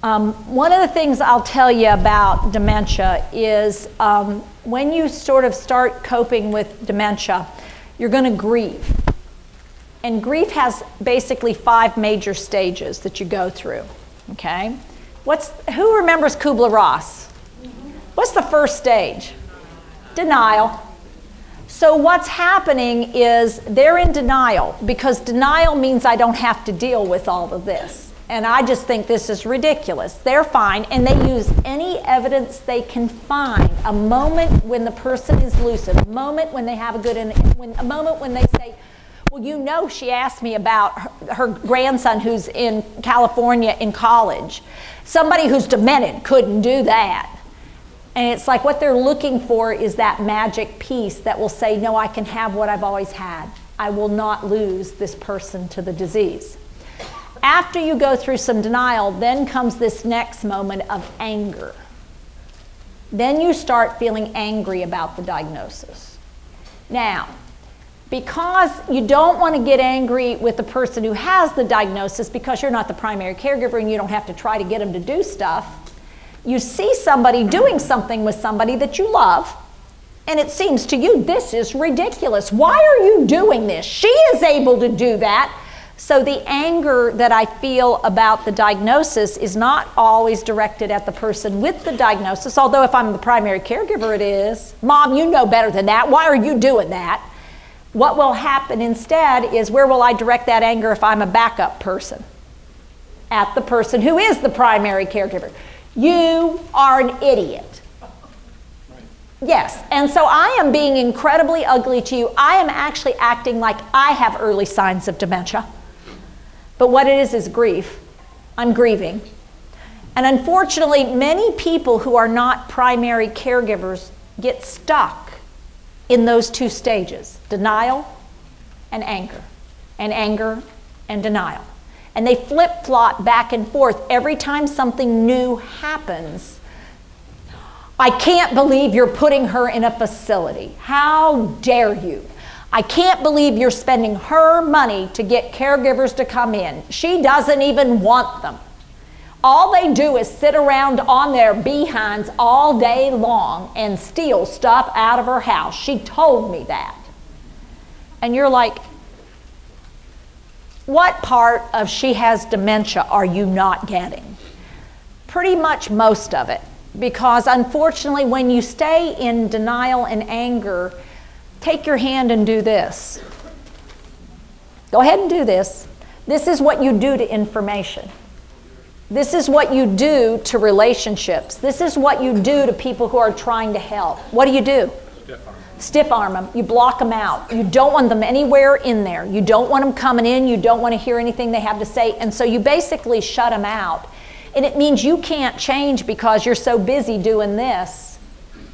One of the things I'll tell you about dementia is when you sort of start coping with dementia, you're going to grieve. And grief has basically 5 major stages that you go through, okay? Who remembers Kubler-Ross? What's the first stage? Denial. So what's happening is they're in denial, because denial means I don't have to deal with all of this. And I just think this is ridiculous. They're fine, and they use any evidence they can find. A moment when the person is lucid, a moment when they have a a moment when they say, well, you know, she asked me about her grandson who's in California in college. Somebody who's demented couldn't do that. And it's like what they're looking for is that magic piece that will say, no, I can have what I've always had. I will not lose this person to the disease. After you go through some denial, then comes this next moment of anger. Then you start feeling angry about the diagnosis. Now, because you don't want to get angry with the person who has the diagnosis because you're not the primary caregiver and you don't have to try to get them to do stuff, you see somebody doing something with somebody that you love, and it seems to you, this is ridiculous. Why are you doing this? She is able to do that. So the anger that I feel about the diagnosis is not always directed at the person with the diagnosis, although if I'm the primary caregiver it is. Mom, you know better than that. Why are you doing that? What will happen instead is, where will I direct that anger if I'm a backup person? At the person who is the primary caregiver. You are an idiot. Yes, and so I am being incredibly ugly to you. I am actually acting like I have early signs of dementia. But what it is grief. I'm grieving. And unfortunately, many people who are not primary caregivers get stuck in those 2 stages, denial and anger and denial. And they flip-flop back and forth every time something new happens. I can't believe you're putting her in a facility. How dare you? I can't believe you're spending her money to get caregivers to come in. She doesn't even want them. All they do is sit around on their behinds all day long and steal stuff out of her house. She told me that. And you're like, what part of she has dementia are you not getting? Pretty much most of it. Because unfortunately, when you stay in denial and anger, take your hand and do this. Go ahead and do this. This is what you do to information. This is what you do to relationships. This is what you do to people who are trying to help. What do? Stiff arm them. You block them out. You don't want them anywhere in there. You don't want them coming in. You don't want to hear anything they have to say. And so you basically shut them out. And it means you can't change because you're so busy doing this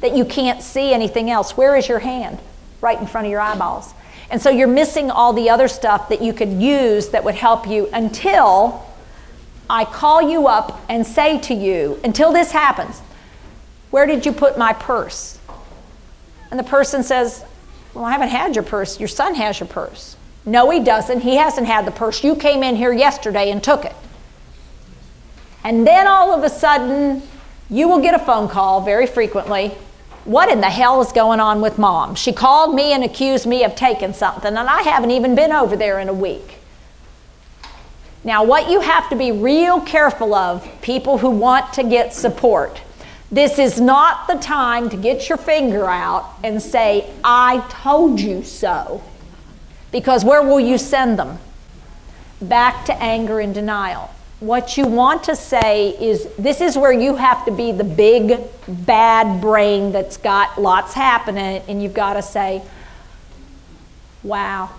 that you can't see anything else. Where is your hand? Right in front of your eyeballs. And so you're missing all the other stuff that you could use that would help you until I call you up and say to you, until this happens, where did you put my purse? And the person says, well, I haven't had your purse. Your son has your purse. No, he doesn't. He hasn't had the purse. You came in here yesterday and took it. And then all of a sudden, you will get a phone call very frequently. What in the hell is going on with Mom? She called me and accused me of taking something, and I haven't even been over there in a week. Now, what you have to be real careful of, people who want to get support, this is not the time to get your finger out and say, I told you so. Because where will you send them? Back to anger and denial. What you want to say is, this is where you have to be the big, bad brain that's got lots happening, and you've got to say, wow,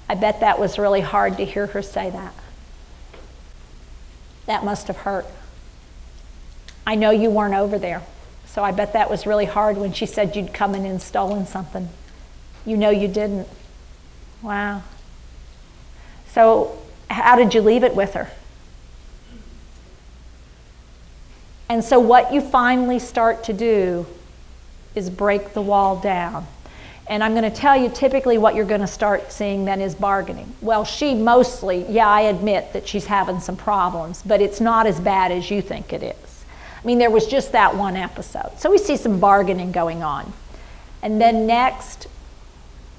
I bet that was really hard to hear her say that. That must have hurt. I know you weren't over there, so I bet that was really hard when she said you'd come in and stolen something. You know you didn't. Wow. So how did you leave it with her? And so what you finally start to do is break the wall down. And I'm going to tell you typically what you're going to start seeing then is bargaining. Well, she mostly, yeah, I admit that she's having some problems, but it's not as bad as you think it is. I mean, there was just that one episode. So we see some bargaining going on. And then next,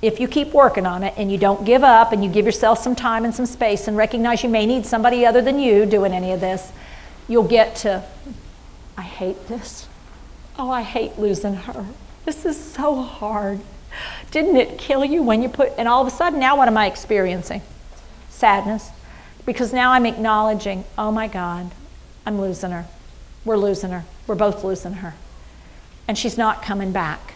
if you keep working on it and you don't give up and you give yourself some time and some space and recognize you may need somebody other than you doing any of this, you'll get to, I hate this. Oh, I hate losing her. This is so hard. Didn't it kill you when you put, and all of a sudden now what am I experiencing? Sadness. Because now I'm acknowledging, oh my God, I'm losing her. We're losing her. We're both losing her. And she's not coming back.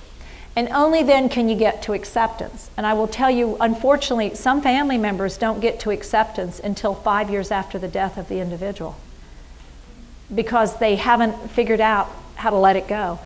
And only then can you get to acceptance. And I will tell you, unfortunately, some family members don't get to acceptance until 5 years after the death of the individual, because they haven't figured out how to let it go.